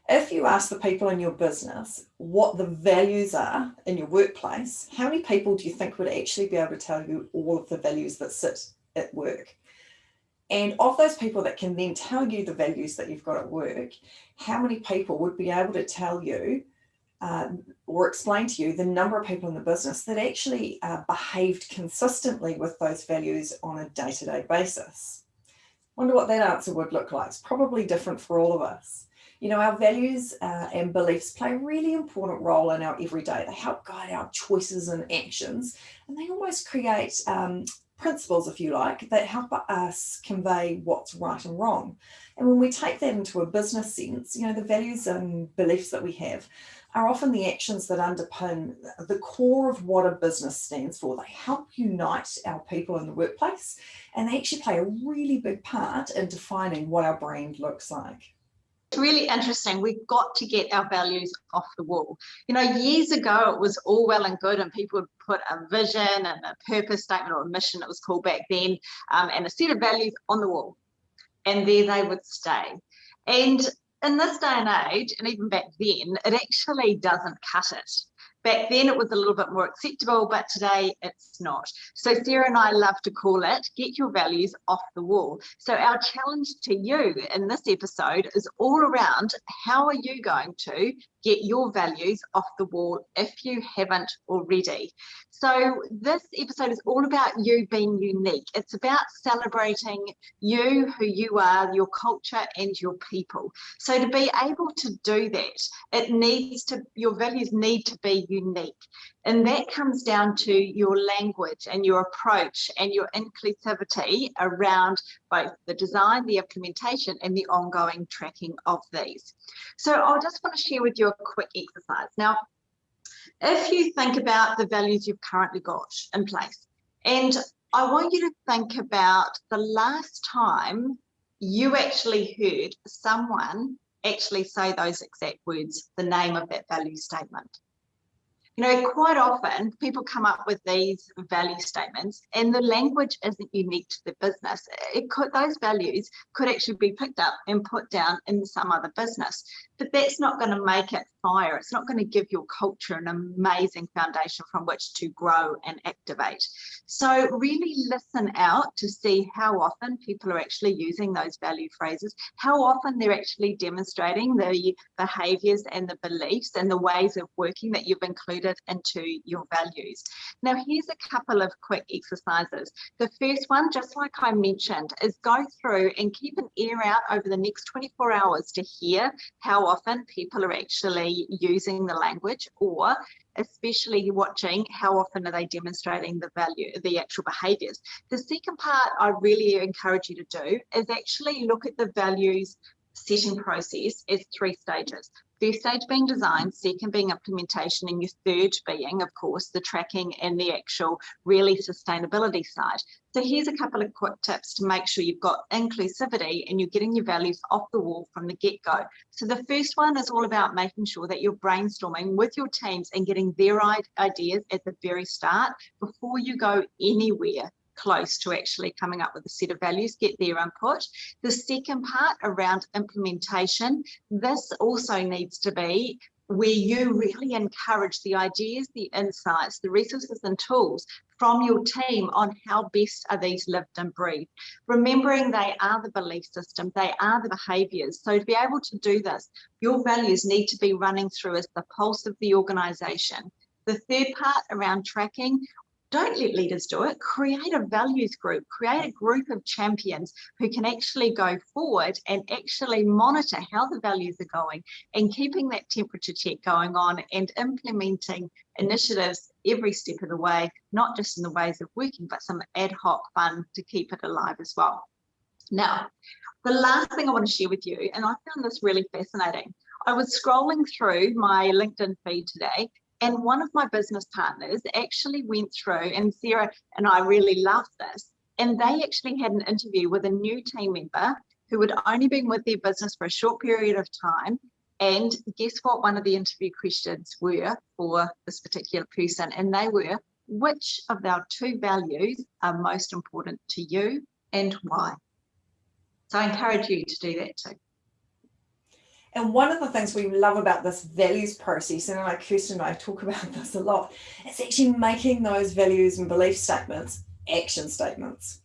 If you ask the people in your business what the values are in your workplace, how many people do you think would actually be able to tell you all of the values that sit at work? And of those people that can then tell you the values that you've got at work, how many people would be able to tell you or explain to you the number of people in the business that actually behaved consistently with those values on a day-to-day basis? Wonder what that answer would look like. It's probably different for all of us. You know, our values and beliefs play a really important role in our everyday. They help guide our choices and actions, and they almost create principles, if you like, that help us convey what's right and wrong. And when we take that into a business sense, you know, the values and beliefs that we have are often the actions that underpin the core of what a business stands for. They help unite our people in the workplace, and they actually play a really big part in defining what our brand looks like. It's really interesting. We've got to get our values off the wall. You know, years ago, it was all well and good, and people would put a vision and a purpose statement, or a mission, it was called back then, and a set of values on the wall, and there they would stay. And in this day and age, and even back then, it actually doesn't cut it. Back then it was a little bit more acceptable, but today it's not. So Sarah and I love to call it, get your values off the wall. So our challenge to you in this episode is all around, how are you going to get your values off the wall if you haven't already? So this episode is all about you being unique. It's about celebrating you, who you are, your culture and your people. So to be able to do that, your values need to be unique. And that comes down to your language and your approach and your inclusivity around both the design, the implementation, and the ongoing tracking of these. So I just want to share with you a quick exercise. Now, if you think about the values you've currently got in place, and I want you to think about the last time you actually heard someone actually say those exact words, the name of that value statement. You know, quite often people come up with these value statements and the language isn't unique to the business. Those values could actually be picked up and put down in some other business, but that's not going to make it fire. It's not going to give your culture an amazing foundation from which to grow and activate. So really listen out to see how often people are actually using those value phrases, how often they're actually demonstrating the behaviors and the beliefs and the ways of working that you've included into your values. Now, here's a couple of quick exercises. The first one, just like I mentioned, is go through and keep an ear out over the next 24 hours to hear how often people are actually using the language, or especially watching how often are they demonstrating the actual behaviors. The second part I really encourage you to do is actually look at the values setting process as 3 stages. First stage being design, second being implementation, and your third being, of course, the tracking and the actual really sustainability side. So here's a couple of quick tips to make sure you've got inclusivity and you're getting your values off the wall from the get-go. So the first one is all about making sure that you're brainstorming with your teams and getting their ideas at the very start before you go anywhere close to actually coming up with a set of values, get their input. The second part around implementation, this also needs to be where you really encourage the ideas, the insights, the resources and tools from your team on how best are these lived and breathed. Remembering they are the belief system, they are the behaviours. So to be able to do this, your values need to be running through as the pulse of the organisation. The third part around tracking, don't let leaders do it. Create a values group, create a group of champions who can actually go forward and actually monitor how the values are going and keeping that temperature check going on and implementing initiatives every step of the way, not just in the ways of working, but some ad hoc fun to keep it alive as well. Now, the last thing I want to share with you, and I found this really fascinating. I was scrolling through my LinkedIn feed today, and one of my business partners actually went through, and Sarah and I really loved this, and they actually had an interview with a new team member who had only been with their business for a short period of time. And guess what one of the interview questions were for this particular person? And they were, which of our 2 values are most important to you and why? So I encourage you to do that too. And one of the things we love about this values process, and I know Kirsten and I talk about this a lot, is actually making those values and belief statements action statements.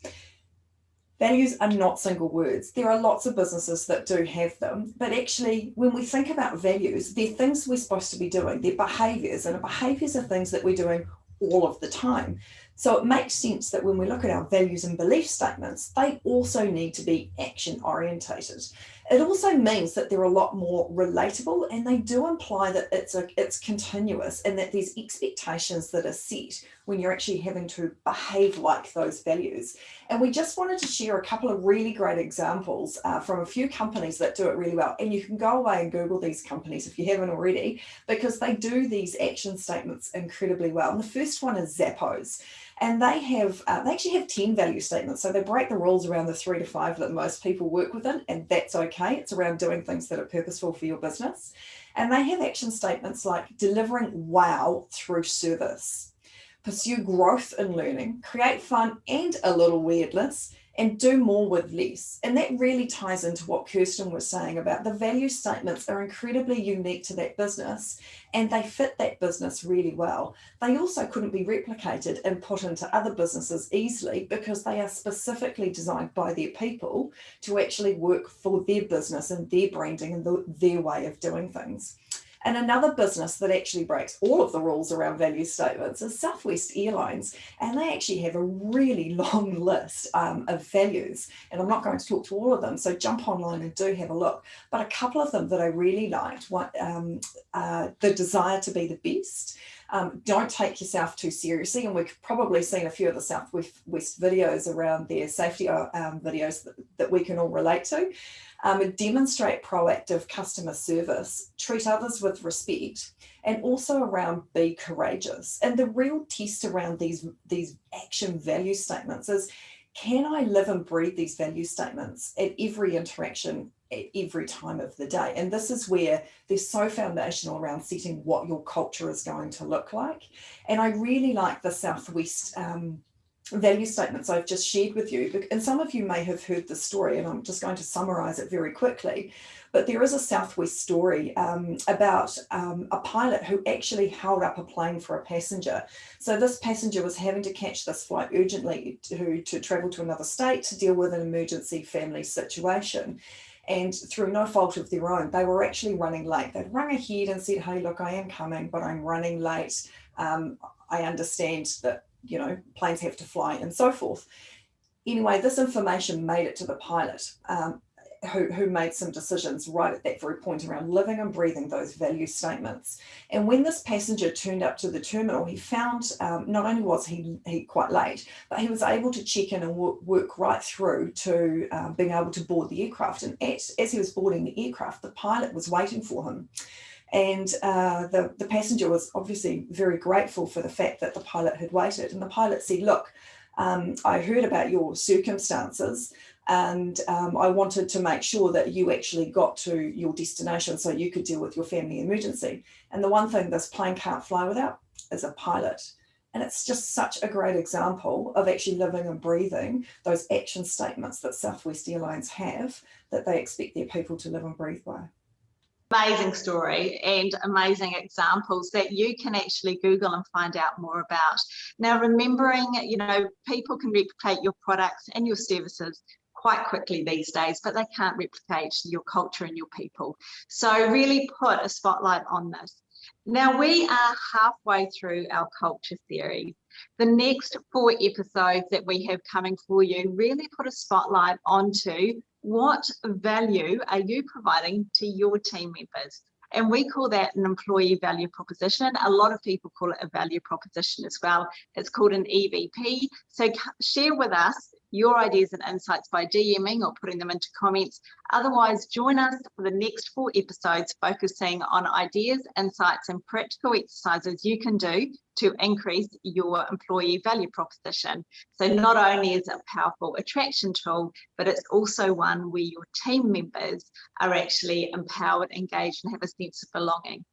Values are not single words. There are lots of businesses that do have them, but actually when we think about values, they're things we're supposed to be doing, they're behaviours, and behaviours are things that we're doing all of the time. So it makes sense that when we look at our values and belief statements, they also need to be action orientated. It also means that they're a lot more relatable, and they do imply that it's continuous and that there's expectations that are set when you're actually having to behave like those values. And we just wanted to share a couple of really great examples from a few companies that do it really well. And you can go away and Google these companies if you haven't already, because they do these action statements incredibly well. And the first one is Zappos. And they actually have 10 value statements. So they break the rules around the 3 to 5 that most people work within, and that's okay. It's around doing things that are purposeful for your business. And they have action statements like delivering wow through service, pursue growth in learning, create fun and a little weirdness, and do more with less. And that really ties into what Kirsten was saying about the value statements are incredibly unique to that business, and they fit that business really well. They also couldn't be replicated and put into other businesses easily because they are specifically designed by their people to actually work for their business and their branding and their way of doing things. And another business that actually breaks all of the rules around value statements is Southwest Airlines. And they actually have a really long list of values. And I'm not going to talk to all of them, so jump online and do have a look. But a couple of them that I really liked, the desire to be the best. Don't take yourself too seriously. And we've probably seen a few of the Southwest videos around their safety videos that we can all relate to. Demonstrate proactive customer service, treat others with respect, and also around be courageous. And the real test around these action value statements is, can I live and breathe these value statements at every interaction, at every time of the day? And this is where they're so foundational around setting what your culture is going to look like. And I really like the Southwest value statements I've just shared with you, and some of you may have heard the story, and I'm just going to summarize it very quickly. But there is a Southwest story about a pilot who actually held up a plane for a passenger. So this passenger was having to catch this flight urgently to travel to another state to deal with an emergency family situation. And through no fault of their own, they were actually running late. They'd rung ahead and said, hey, look, I am coming, but I'm running late. I understand that planes have to fly and so forth. Anyway, this information made it to the pilot who made some decisions right at that very point around living and breathing those value statements. And when this passenger turned up to the terminal, he found not only was he quite late, but he was able to check in and work right through to being able to board the aircraft. And as he was boarding the aircraft, the pilot was waiting for him. And the passenger was obviously very grateful for the fact that the pilot had waited. And the pilot said, look, I heard about your circumstances, and I wanted to make sure that you actually got to your destination so you could deal with your family emergency. And the one thing this plane can't fly without is a pilot. And it's just such a great example of actually living and breathing those action statements that Southwest Airlines have, that they expect their people to live and breathe by. Amazing story and amazing examples that you can actually Google and find out more about. Now, remembering, people can replicate your products and your services quite quickly these days, but they can't replicate your culture and your people. So really put a spotlight on this. Now, we are halfway through our culture series. The next 4 episodes that we have coming for you really put a spotlight onto what value are you providing to your team members. And we call that an employee value proposition. A lot of people call it a value proposition as well. It's called an EVP. So share with us your ideas and insights by DMing or putting them into comments. Otherwise, join us for the next 4 episodes focusing on ideas, insights, and practical exercises you can do to increase your employee value proposition. So not only is it a powerful attraction tool, but it's also one where your team members are actually empowered, engaged, and have a sense of belonging.